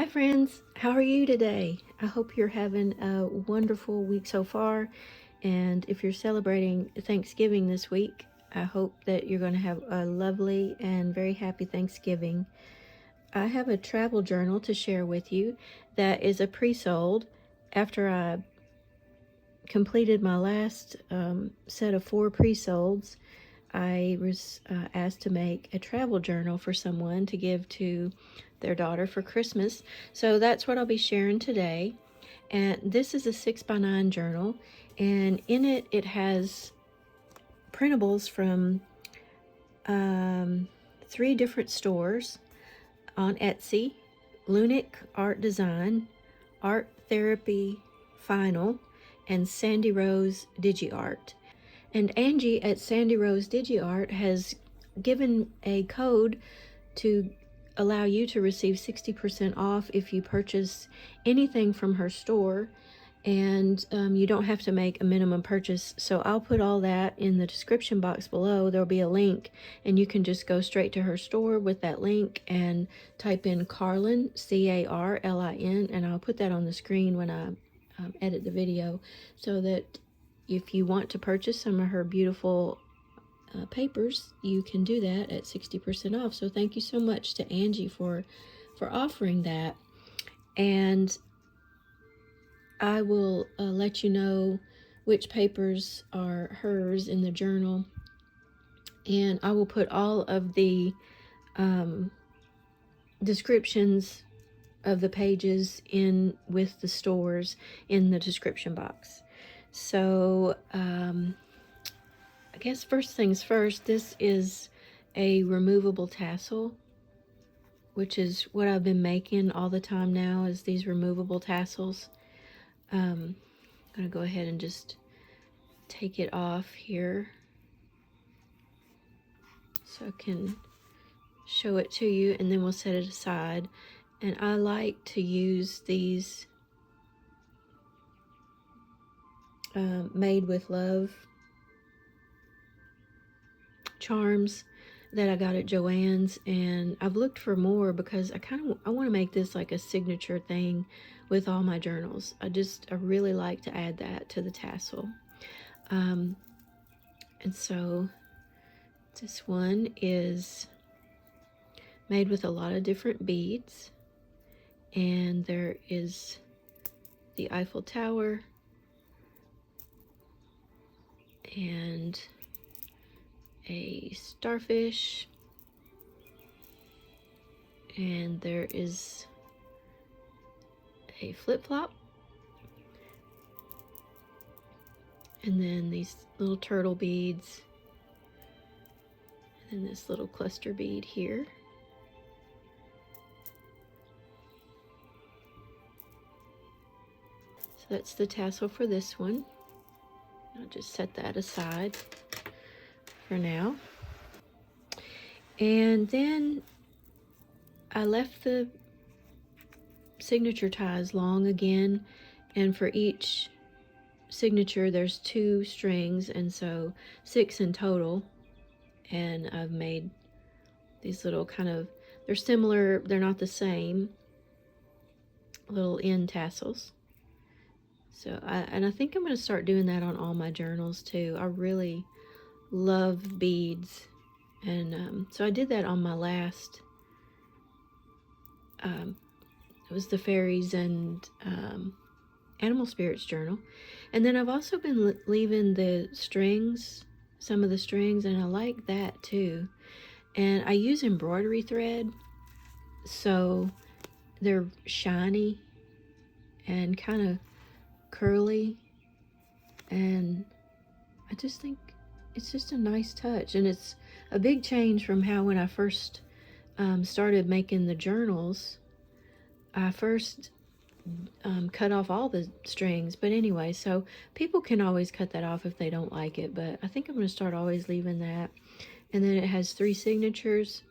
Hi friends, how are you today? I hope you're having a wonderful week so far, and if you're celebrating Thanksgiving this week, I hope that you're going to have a lovely and very happy Thanksgiving. I have a travel journal to share with you that is a pre-sold. After I completed my last set of 4 pre-solds, I was asked to make a travel journal for someone to give to their daughter for Christmas. So that's what I'll be sharing today. And this is a 6x9 journal, and in it, it has printables from 3 different stores on Etsy: LunicArtDesign, ArtTherapyFinal, and SandyRoseDigiArt. And Angie at SandyRoseDigiArt has given a code to allow you to receive 60% off if you purchase anything from her store, and you don't have to make a minimum purchase. So I'll put all that in the description box below. There'll be a link, and you can just go straight to her store with that link and type in Carlin, Carlin, and I'll put that on the screen when I edit the video, so that if you want to purchase some of her beautiful papers, you can do that at 60% off. So thank you so much to Angie for offering that. And I will let you know which papers are hers in the journal, and I will put all of the descriptions of the pages in with the stores in the description box. So I guess first things first, this is a removable tassel, which is what I've been making all the time now, is these removable tassels. I'm going to go ahead and just take it off here so I can show it to you, and then we'll set it aside. And I like to use these Made with Love charms that I got at Joann's, and I've looked for more because I want to make this like a signature thing with all my journals. I really like to add that to the tassel. And so this one is made with a lot of different beads, and there is the Eiffel Tower and a starfish, and there is a flip-flop, and then these little turtle beads, and then this little cluster bead here. So that's the tassel for this one. I'll just set that aside for now. And then I left the signature ties long again, and for each signature there's 2 strings, and so 6 in total. And I've made these little they're similar, they're not the same, little end tassels. So I think I'm going to start doing that on all my journals too. I really love beads, and so I did that on my last it was the fairies and animal spirits journal. And then I've also been leaving the strings, some of the strings, and I like that too. And I use embroidery thread, so they're shiny and kind of curly, and I just think it's just a nice touch. And it's a big change from how when I first started making the journals, I first cut off all the strings. But anyway, so people can always cut that off if they don't like it, but I think I'm going to start always leaving that. And then it has 3 signatures,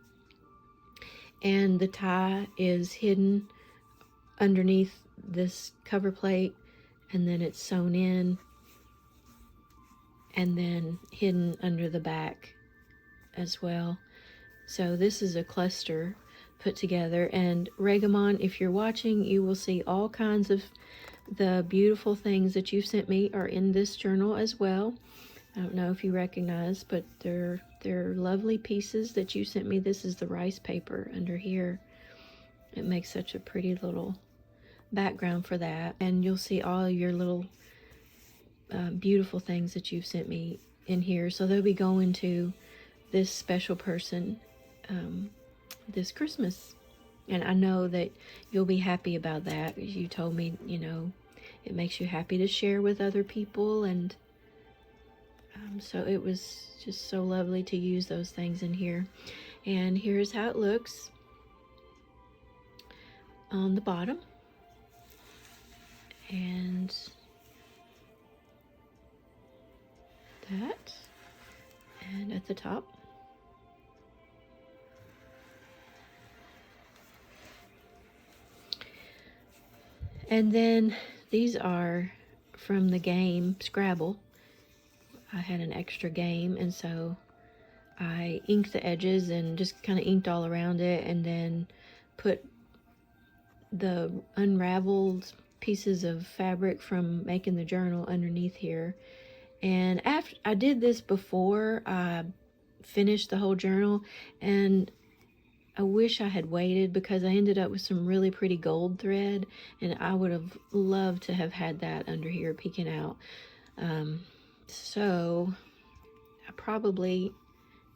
and the tie is hidden underneath this cover plate, and then it's sewn in and then hidden under the back as well. So this is a cluster put together. And Regamon, if you're watching, you will see all kinds of the beautiful things that you've sent me are in this journal as well. I don't know if you recognize, but they're lovely pieces that you sent me. This is the rice paper under here. It makes such a pretty little background for that. And you'll see all your little beautiful things that you've sent me in here. So they'll be going to this special person this Christmas. And I know that you'll be happy about that. You told me, you know, it makes you happy to share with other people. And so it was just so lovely to use those things in here. And here's how it looks on the bottom. And that. And at the top. And then these are from the game Scrabble. I had an extra game, and so I inked the edges and just kind of inked all around it, and then put the unraveled pieces of fabric from making the journal underneath here. And after I did this before I finished the whole journal, and I wish I had waited because I ended up with some really pretty gold thread, and I would have loved to have had that under here peeking out. So I probably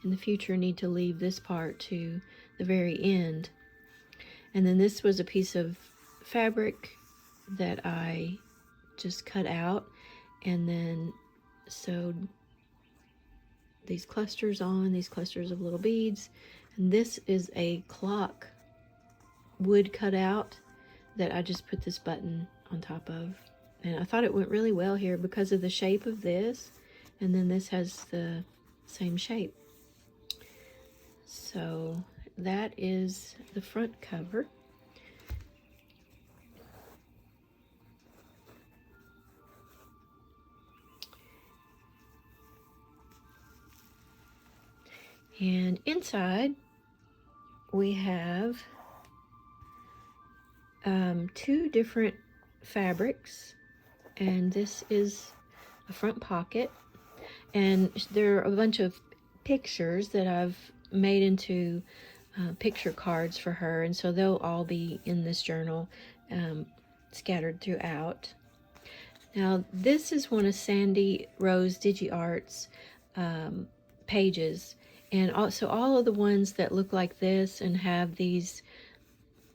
in the future need to leave this part to the very end. And then this was a piece of fabric that I just cut out and then sewed these clusters on, these clusters of little beads. And this is a clock wood cutout that I just put this button on top of. And I thought it went really well here because of the shape of this. And then this has the same shape. So that is the front cover. And inside we have two different fabrics, and this is a front pocket, and there are a bunch of pictures that I've made into picture cards for her, and so they'll all be in this journal scattered throughout. Now this is one of SandyRoseDigiArt's pages, and also all of the ones that look like this and have these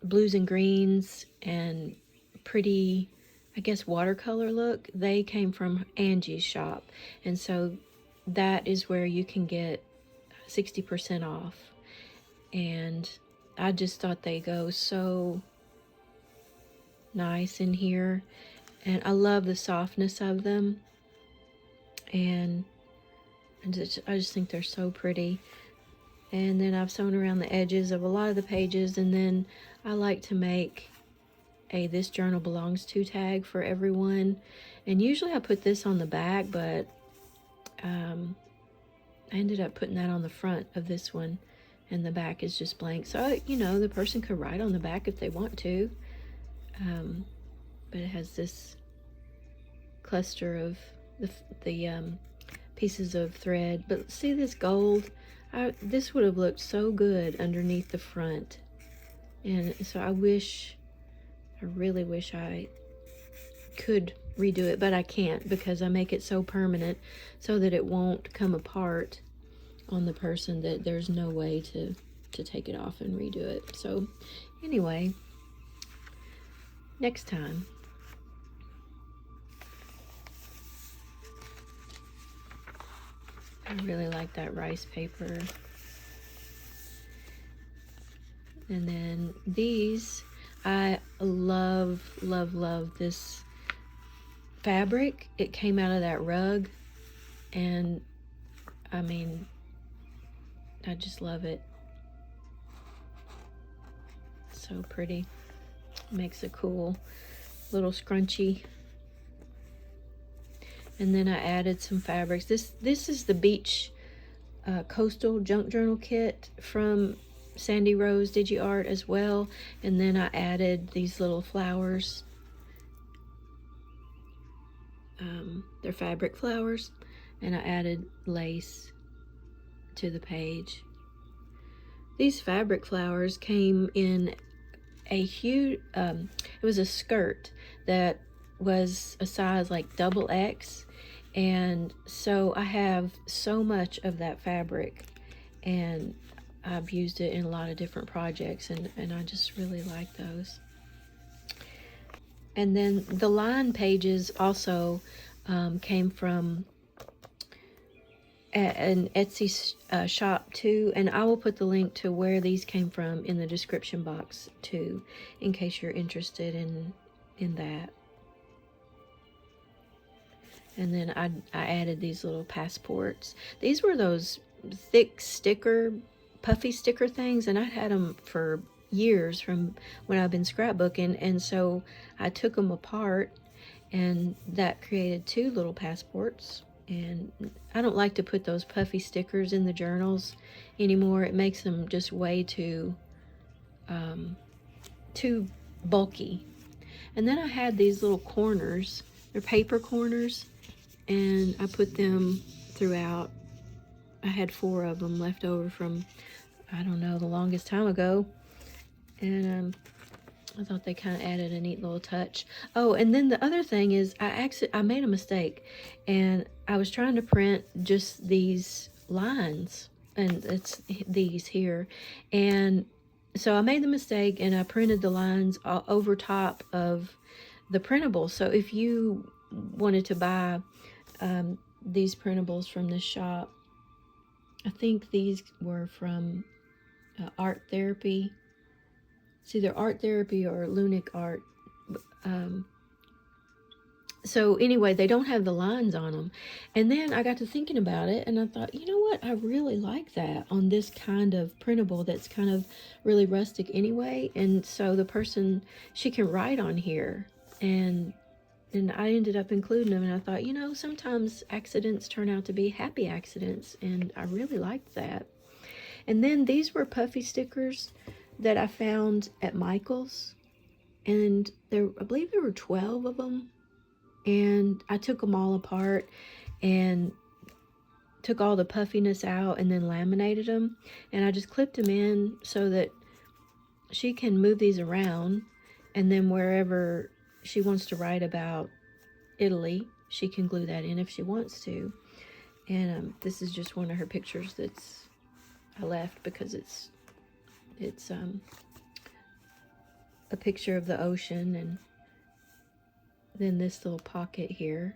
blues and greens and pretty, I guess, watercolor look, they came from Angie's shop. And so that is where you can get 60% off. And I just thought they go so nice in here. And I love the softness of them. And I just think they're so pretty. And then I've sewn around the edges of a lot of the pages, and then I like to make a "This Journal Belongs To" tag for everyone. And usually I put this on the back, but I ended up putting that on the front of this one, and the back is just blank. So, you know, the person could write on the back if they want to. But it has this cluster of the pieces of thread. But see this gold? This would have looked so good underneath the front. And so I really wish I could redo it, but I can't because I make it so permanent so that it won't come apart on the person, that there's no way to take it off and redo it. So anyway, next time. I really like that rice paper. And then these, I love this fabric. It came out of that rug, and I mean, I just love it. So pretty. Makes a cool little scrunchie. And then I added some fabrics. This is the Beach Coastal Junk Journal kit from SandyRoseDigiArt as well, and then I added these little flowers. They're fabric flowers, and I added lace to the page. These fabric flowers came in a huge, it was a skirt that was a size like XX, and so I have so much of that fabric, and I've used it in a lot of different projects, and I just really like those. And then the line pages also came from an Etsy shop too, and I will put the link to where these came from in the description box too, in case you're interested in that. And then I added these little passports. These were those thick sticker, puffy sticker things, and I had them for years from when I've been scrapbooking, and so I took them apart, and that created 2 little passports. And I don't like to put those puffy stickers in the journals anymore. It makes them just way too bulky. And then I had these little corners. They're paper corners, and I put them throughout. I had 4 of them left over from, I don't know, the longest time ago. And I thought they kind of added a neat little touch. Oh, and then the other thing is I made a mistake, and I was trying to print just these lines, and it's these here, and so I made the mistake and I printed the lines over top of the printable. So if you wanted to buy these printables from this shop, I think these were from Art Therapy. It's either Art Therapy or LunicArt. So anyway, they don't have the lines on them. And then I got to thinking about it, and I thought, you know what? I really like that on this kind of printable that's kind of really rustic anyway. And so the person, she can write on here. And I ended up including them, and I thought, you know, sometimes accidents turn out to be happy accidents, and I really liked that. And then these were puffy stickers that I found at Michael's, and I believe there were 12 of them, and I took them all apart and took all the puffiness out and then laminated them, and I just clipped them in so that she can move these around, and then wherever she wants to write about Italy, she can glue that in if she wants to. And this is just one of her pictures that's I left because it's a picture of the ocean, and then this little pocket here.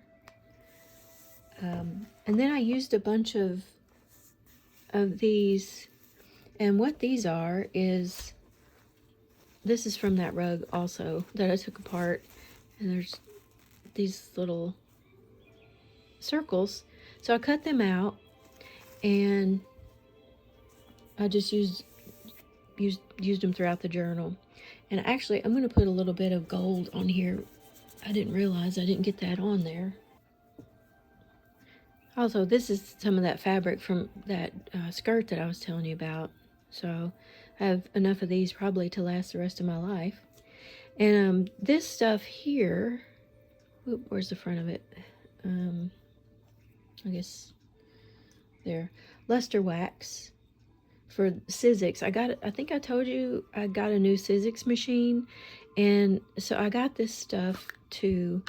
And then I used a bunch of these, and what these are is, this is from that rug also that I took apart, and there's these little circles. So I cut them out, and I just used them throughout the journal. And actually, I'm going to put a little bit of gold on here. I didn't realize I didn't get that on there. Also, this is some of that fabric from that skirt that I was telling you about. So I have enough of these probably to last the rest of my life. And this stuff here, where's the front of it? I guess there. Luster wax for Sizzix. I think I told you I got a new Sizzix machine, and so I got this stuff to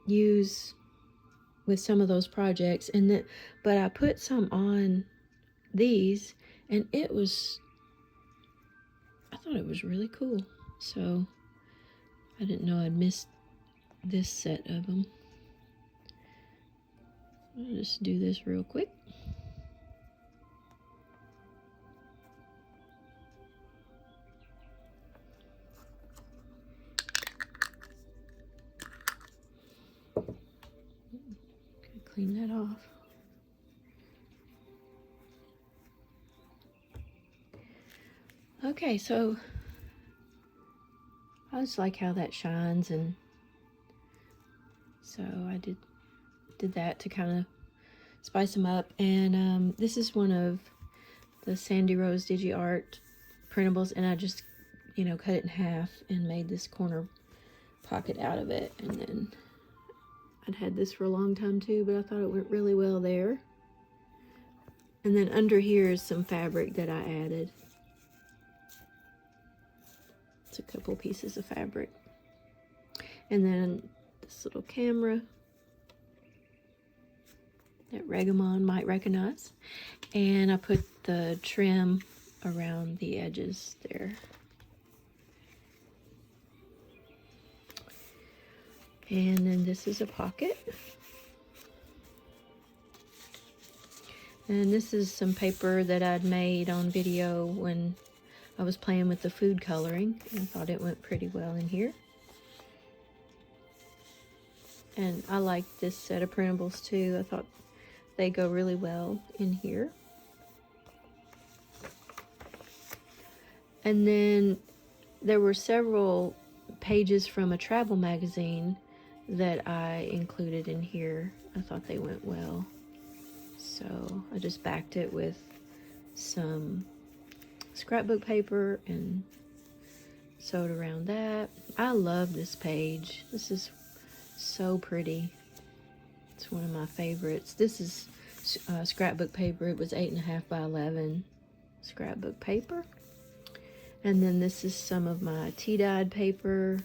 use with some of those projects, and then but I put some on these, and I thought it was really cool. So I didn't know I'd missed this set of them. I'll just do this real quick. Clean that off. Okay, so I just like how that shines, and so I did that to kind of spice them up. And this is one of the SandyRoseDigiArt printables, and I just, you know, cut it in half and made this corner pocket out of it. And then I'd had this for a long time too, but I thought it went really well there. And then under here is some fabric that I added. It's a couple pieces of fabric. And then this little camera that Regamon might recognize. And I put the trim around the edges there. And then this is a pocket. And this is some paper that I'd made on video when I was playing with the food coloring. I thought it went pretty well in here. And I like this set of printables too. I thought they go really well in here. And then there were several pages from a travel magazine that I included in here. I thought they went well. So I just backed it with some scrapbook paper and sewed around that. I love this page. This is so pretty. It's one of my favorites. This is scrapbook paper. It was 8.5 by 11 scrapbook paper. And then this is some of my tea-dyed paper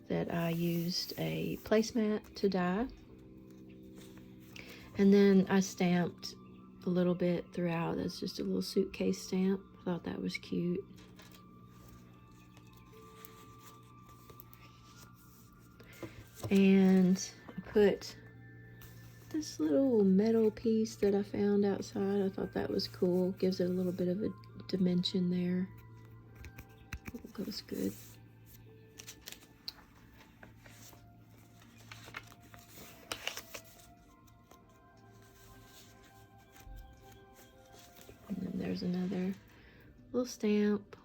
that I used a placemat to dye. And then I stamped a little bit throughout. That's just a little suitcase stamp. I thought that was cute. And I put this little metal piece that I found outside. I thought that was cool. Gives it a little bit of a dimension there. It goes good. And then there's another little stamp.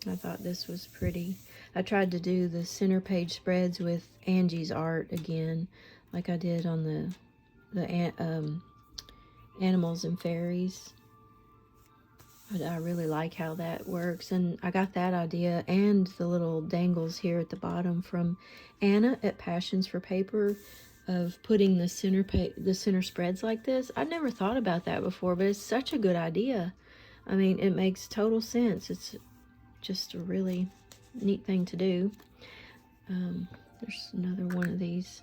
I thought this was pretty. I tried to do the center page spreads with Angie's art again, like I did on the animals and fairies. I really like how that works, and I got that idea and the little dangles here at the bottom from Anna at Passions for Paper of putting the center spreads like this. I'd never thought about that before, but it's such a good idea. I mean, it makes total sense. It's just a really neat thing to do. There's another one of these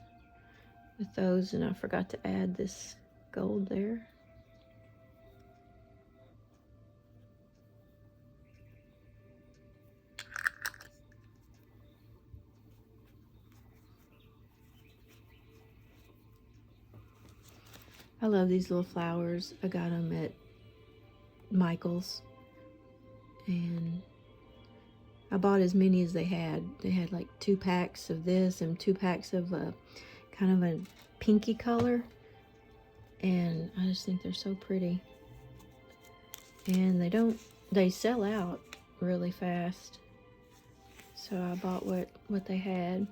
with those, and I forgot to add this gold there. I love these little flowers. I got them at Michael's, and I bought as many as they had. They had like 2 packs of this and 2 packs of kind of a pinky color, and I just think they're so pretty. And they sell out really fast, so I bought what they had.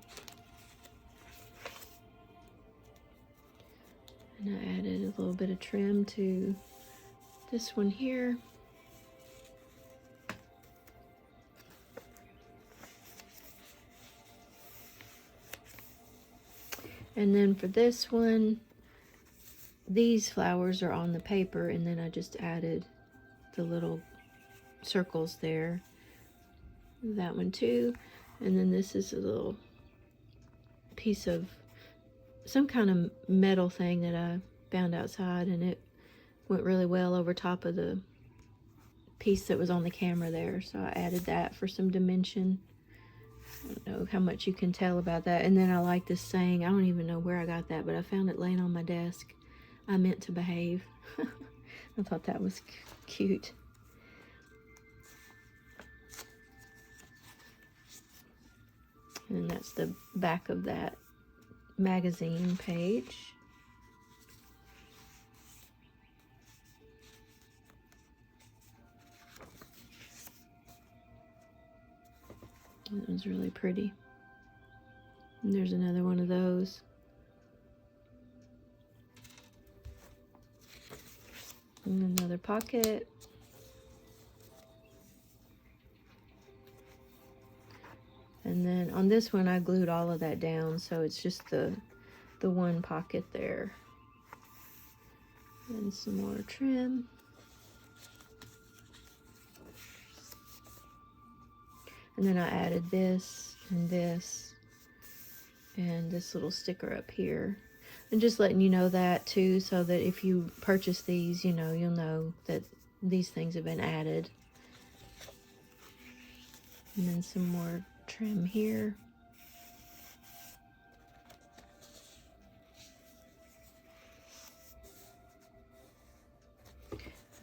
And I added a little bit of trim to this one here. And then for this one, these flowers are on the paper, and then I just added the little circles there. That one too. And then this is a little piece of some kind of metal thing that I found outside, and it went really well over top of the piece that was on the camera there. So I added that for some dimension. I don't know how much you can tell about that. And then I like this saying. I don't even know where I got that, but I found it laying on my desk. I meant to behave. I thought that was cute. And that's the back of that magazine page. That was really pretty. And there's another one of those. And another pocket. And then on this one, I glued all of that down, so it's just the one pocket there. And some more trim. And then I added this and this and this little sticker up here. And just letting you know that too, so that if you purchase these, you know, you'll know that these things have been added. And then some more trim here.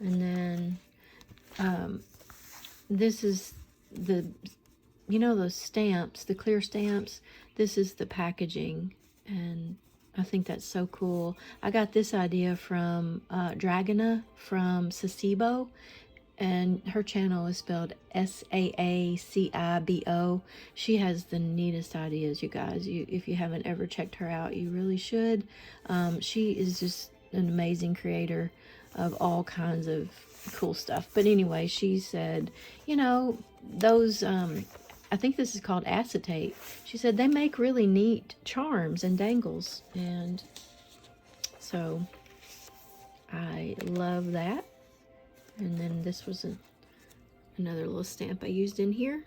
And then this is the, you know, those stamps, the clear stamps. This is the packaging, and I think that's so cool. I got this idea from Dragona from Sasibo, and her channel is spelled Saaccibo. She has the neatest ideas, you guys. If you haven't ever checked her out, you really should. She is just an amazing creator of all kinds of cool stuff. But anyway, she said, you know, those, I think this is called acetate. She said they make really neat charms and dangles. And so I love that. And then this was another little stamp I used in here.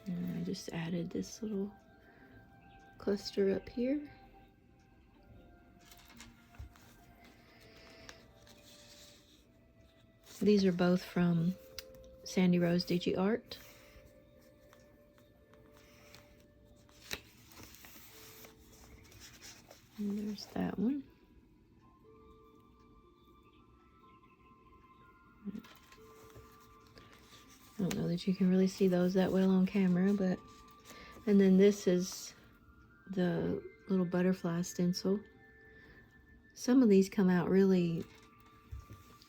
And I just added this little cluster up here. These are both from SandyRoseDigiArt. And there's that one. I don't know that you can really see those that well on camera, but... And then this is the little butterfly stencil. Some of these come out really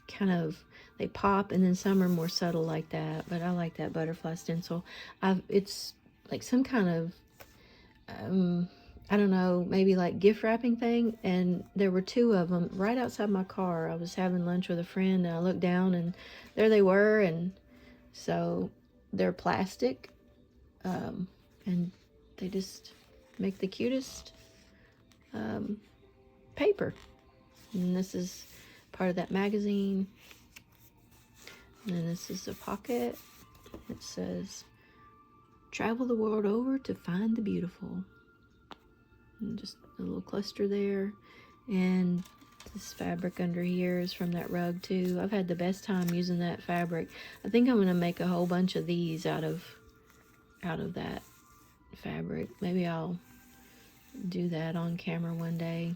kind of, they pop, and then some are more subtle like that, but I like that butterfly stencil. It's like some kind of, I don't know, maybe like gift wrapping thing, and there were two of them right outside my car. I was having lunch with a friend, and I looked down, and there they were. And so they're plastic, and they just make the cutest paper. And this is part of that magazine. And then this is a pocket. It says, "Travel the world over to find the beautiful." And just a little cluster there. And this fabric under here is from that rug too. I've had the best time using that fabric. I think I'm gonna make a whole bunch of these out of that fabric. Maybe I'll do that on camera one day.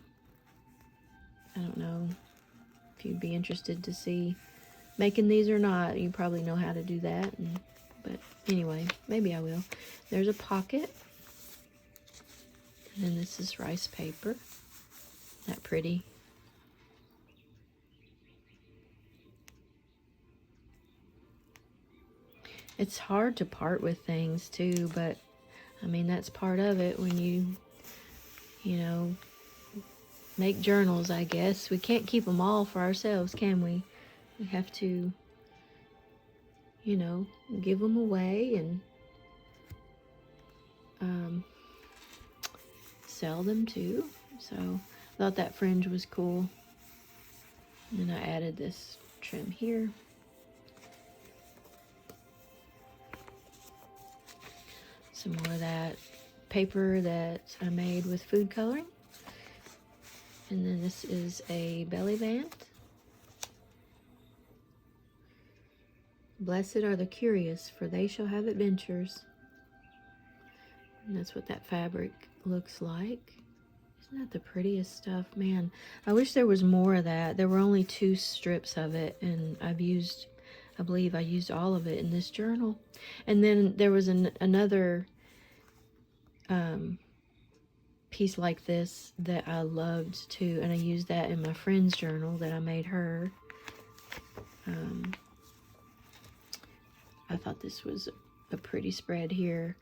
I don't know if you'd be interested to see making these or not. You probably know how to do that, but anyway, maybe I will. There's a pocket. And then this is rice paper. Isn't that pretty? It's hard to part with things too, but I mean, that's part of it when you know, make journals, I guess. We can't keep them all for ourselves, can we? We have to, you know, give them away and sell them too. So I thought that fringe was cool. And then I added this trim here. Some more of that paper that I made with food coloring. And then this is a belly band. "Blessed are the curious, for they shall have adventures." And that's what that fabric looks like. Isn't that the prettiest stuff? Man, I wish there was more of that. There were only 2 strips of it, and I believe I used all of it in this journal. And then there was another piece like this that I loved too, and I used that in my friend's journal that I made her. I thought this was a pretty spread here.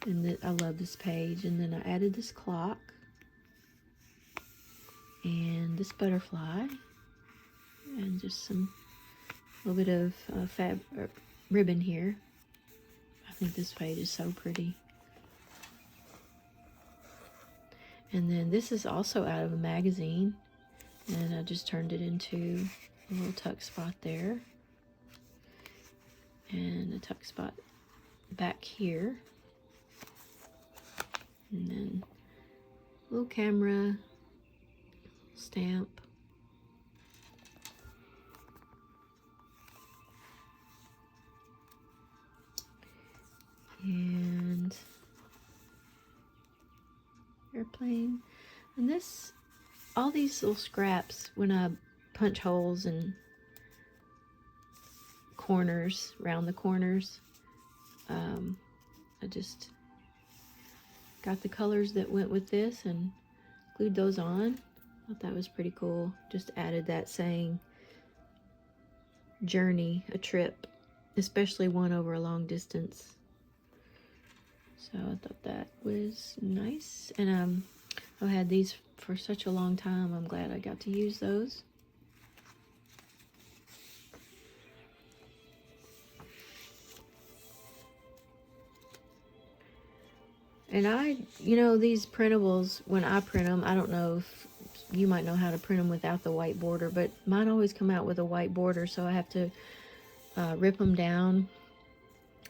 And I love this page. And then I added this clock and this butterfly and just a little bit of ribbon here. I think this page is so pretty. And then this is also out of a magazine, and I just turned it into a little tuck spot there and a tuck spot back here, and then a little camera stamp. And airplane. And all these little scraps, when I punch holes and corners, around the corners, I just got the colors that went with this and glued those on. I thought that was pretty cool. Just added that saying journey, a trip, especially one over a long distance. So I thought that was nice. And I've had these for such a long time. I'm glad I got to use those. And these printables, when I print them, I don't know if you might know how to print them without the white border, but mine always come out with a white border, so I have to rip them down.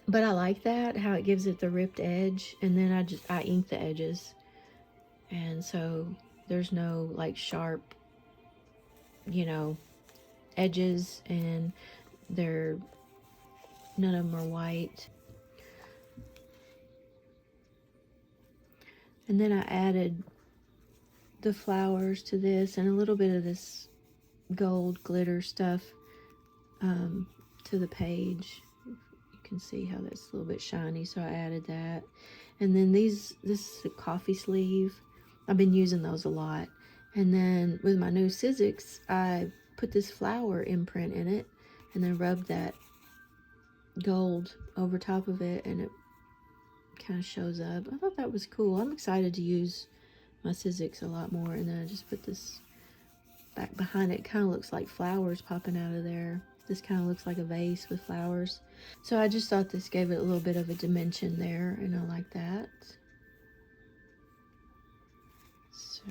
But I like that, how it gives it the ripped edge, and then I ink the edges. And so there's no like sharp, edges, and none of them are white. And then I added the flowers to this and a little bit of this gold glitter stuff to the page. You can see how that's a little bit shiny, so I added that. And then this is a coffee sleeve. I've been using those a lot. And then with my new Sizzix, I put this flower imprint in it and then rubbed that gold over top of it, and it kind of shows up. I thought that was cool. I'm excited to use my Sizzix a lot more. And then I just put this back behind it. It kind of looks like flowers popping out of there. This kind of looks like a vase with flowers. So I just thought this gave it a little bit of a dimension there, and I like that. So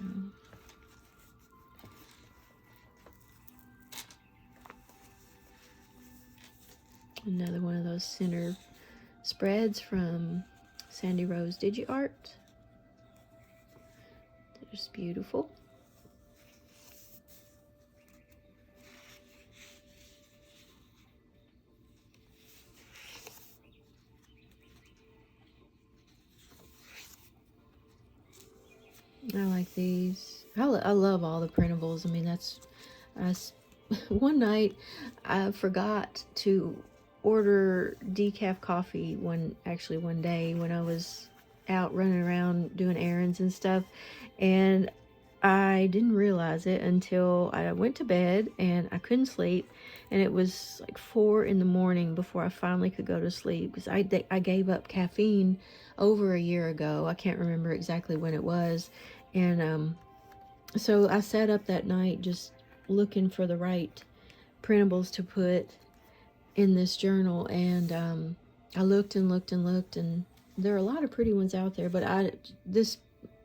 another one of those center spreads from SandyRoseDigiArt. They're just beautiful. I like these. I love all the printables. I mean, one night I forgot to order decaf coffee one day when I was out running around doing errands and stuff, and I didn't realize it until I went to bed and I couldn't sleep, and it was like 4 in the morning before I finally could go to sleep, because I gave up caffeine over a year ago. I can't remember exactly when it was. And so I sat up that night just looking for the right printables to put in this journal, and I looked and looked and looked, and there are a lot of pretty ones out there, but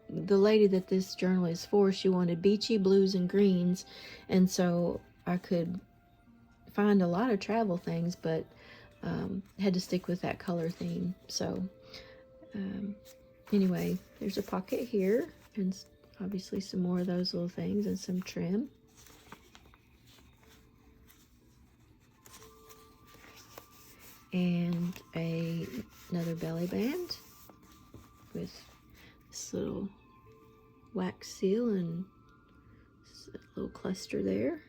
the lady that this journal is for, she wanted beachy blues and greens, and so I could find a lot of travel things, but had to stick with that color theme. So anyway, there's a pocket here, and obviously some more of those little things, and some trim. And another belly band with this little wax seal and a little cluster there.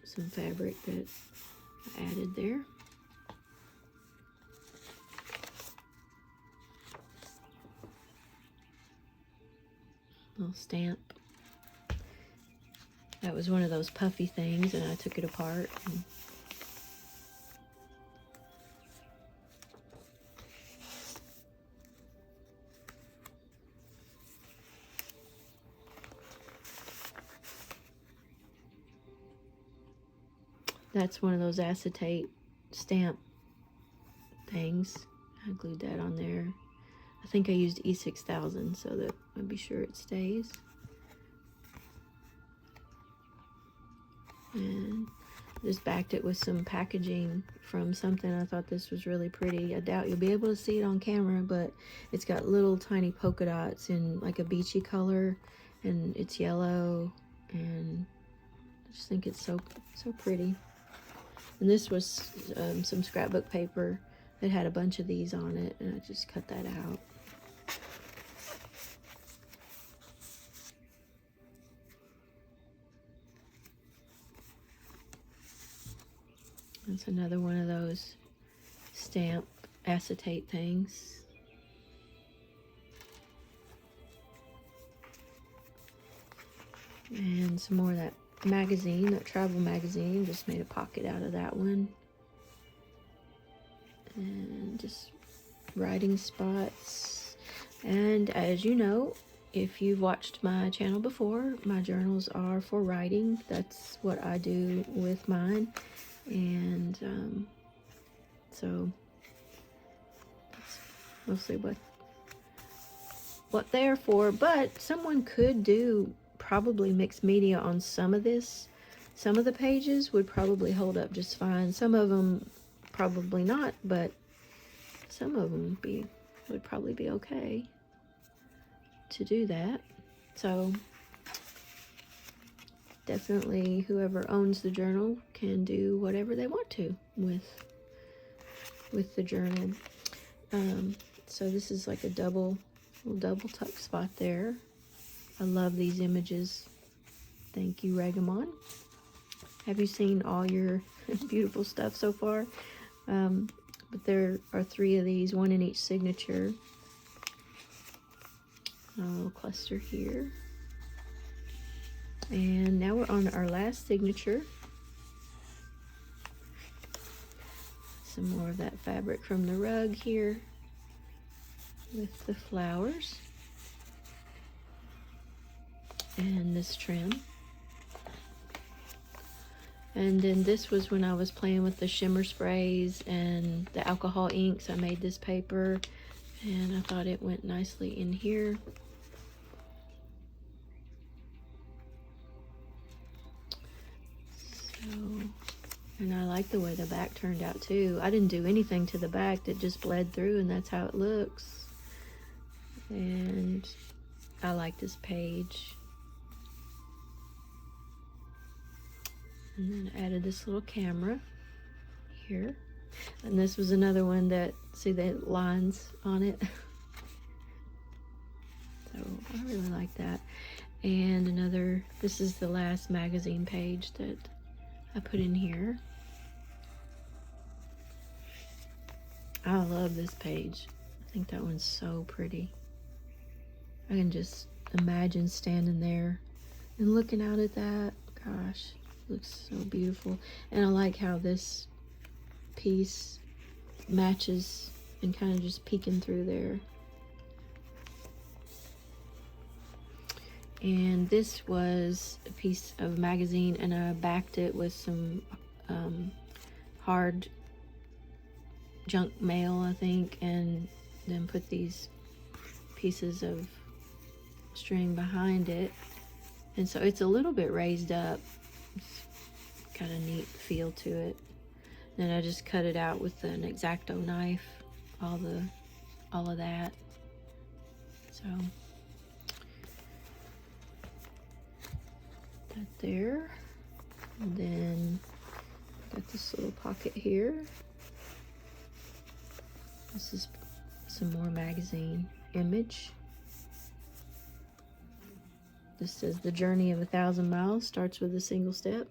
Some fabric that I added there. Little stamp. That was one of those puffy things, and I took it apart. That's one of those acetate stamp things. I glued that on there. I think I used E6000 so that I'll be sure it stays. And just backed it with some packaging from something. I thought this was really pretty. I doubt you'll be able to see it on camera, but it's got little tiny polka dots in like a beachy color, and it's yellow, and I just think it's so pretty. And this was some scrapbook paper that had a bunch of these on it, and I just cut that out. That's another one of those stamp acetate things. And some more of that magazine, that travel magazine. Just made a pocket out of that one. And just writing spots. And as you know, if you've watched my channel before, my journals are for writing. That's what I do with mine. And so that's mostly what they're for. But someone could do probably mixed media on some of this. Some of the pages would probably hold up just fine. Some of them probably not, but some of them would probably be okay to do that. So definitely whoever owns the journal can do whatever they want to with the journal. So this is like a little double tuck spot there. I love these images. Thank you, Regamon. Have you seen all your beautiful stuff so far? But there are 3 of these, 1 in each signature. A little cluster here. And now we're on our last signature. Some more of that fabric from the rug here with the flowers. And this trim. And then this was when I was playing with the shimmer sprays and the alcohol inks. I made this paper, and I thought it went nicely in here. And I like the way the back turned out too. I didn't do anything to the back, it just bled through, and that's how it looks. And I like this page. And then I added this little camera here. And this was another one that, see the lines on it? So I really like that. And another, this is the last magazine page that I put in here. I love this page. I think that one's so pretty. I can just imagine standing there and looking out at that. Gosh, looks so beautiful. And I like how this piece matches and kind of just peeking through there. And this was a piece of magazine, and I backed it with some hard junk mail, I think, and then put these pieces of string behind it. And so it's a little bit raised up. It's got a neat feel to it. Then I just cut it out with an X-Acto knife, all of that. So that there. And then got this little pocket here. This is some more magazine image. This says the journey of 1,000 miles starts with a single step.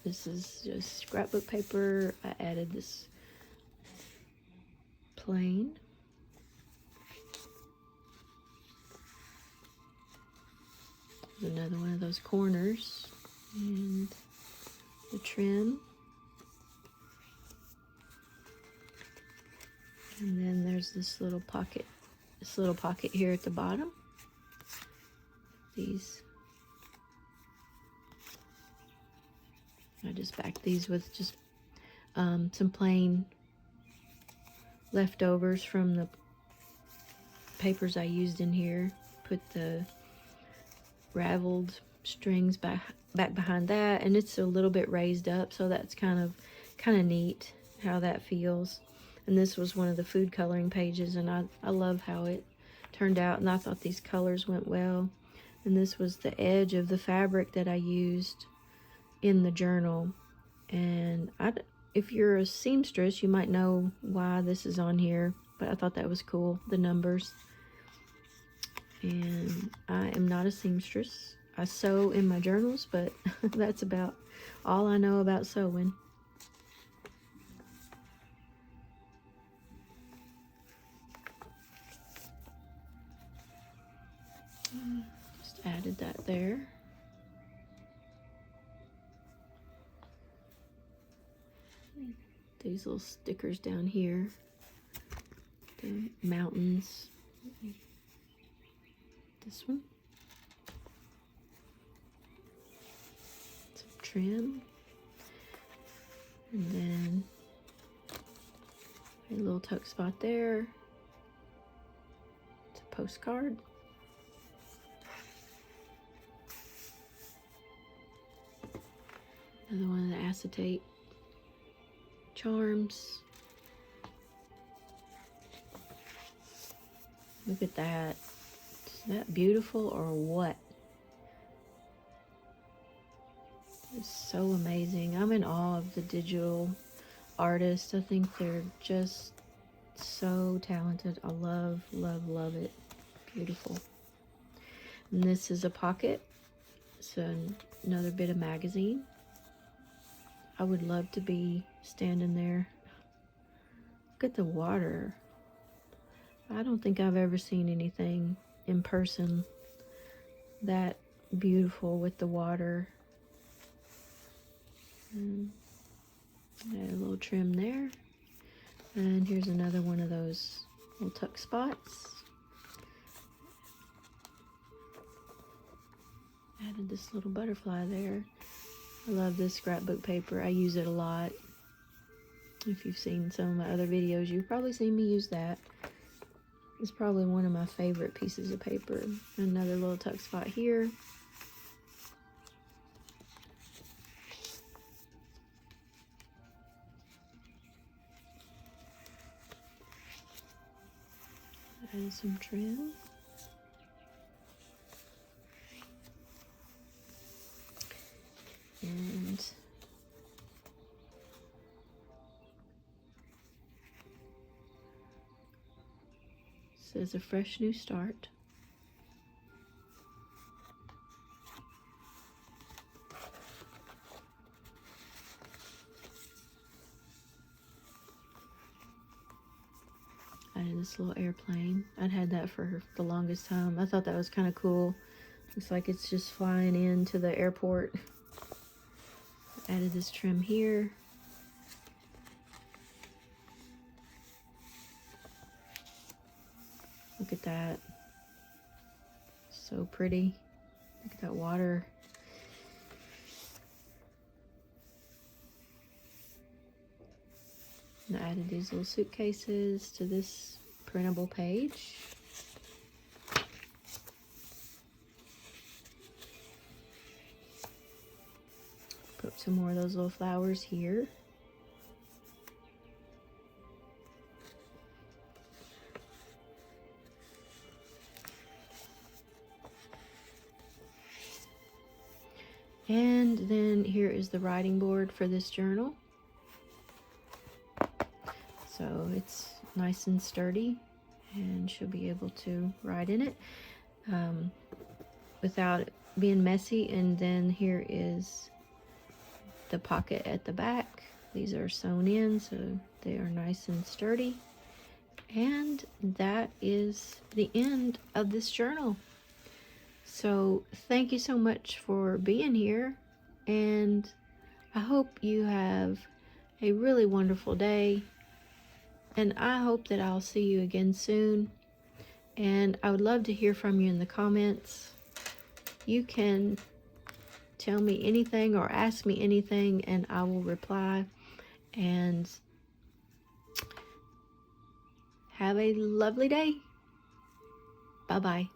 This is just scrapbook paper. I added this plain. There's another one of those corners. And the trim. And then there's this little pocket here at the bottom. These I just backed these with just some plain leftovers from the papers I used in here. Put the raveled strings back behind that, and it's a little bit raised up, so that's kind of neat how that feels. And this was one of the food coloring pages, and I love how it turned out, and I thought these colors went well. And this was the edge of the fabric that I used in the journal. And if you're a seamstress, you might know why this is on here, but I thought that was cool, the numbers. And I am not a seamstress. I sew in my journals, but that's about all I know about sewing. Just added that there. These little stickers down here, the mountains. This one. Some trim. And then a little tuck spot there. It's a postcard. Another one of the acetate charms. Look at that. Is that beautiful or what? It's so amazing. I'm in awe of the digital artists. I think they're just so talented. I love, love, love it. Beautiful. And this is a pocket. So another bit of magazine. I would love to be standing there. Look at the water. I don't think I've ever seen anything in person that beautiful with the water. And add a little trim there. And here's another one of those little tuck spots. Added this little butterfly there. I love this scrapbook paper. I use it a lot. If you've seen some of my other videos, you've probably seen me use that. It's probably one of my favorite pieces of paper. Another little tuck spot here. Add some trim. And says a fresh new start. Added this little airplane. I'd had that for the longest time. I thought that was kind of cool. Looks like it's just flying into the airport. Added this trim here. Look at that. So pretty. Look at that water. And I added these little suitcases to this printable page. Put some more of those little flowers here. And then here is the writing board for this journal. So it's nice and sturdy, and she'll be able to write in it without it being messy. And then here is the pocket at the back. These are sewn in, so they are nice and sturdy. And that is the end of this journal. So thank you so much for being here, and I hope you have a really wonderful day, and I hope that I'll see you again soon. And I would love to hear from you in the comments. You can tell me anything or ask me anything, and I will reply. And have a lovely day. Bye-bye.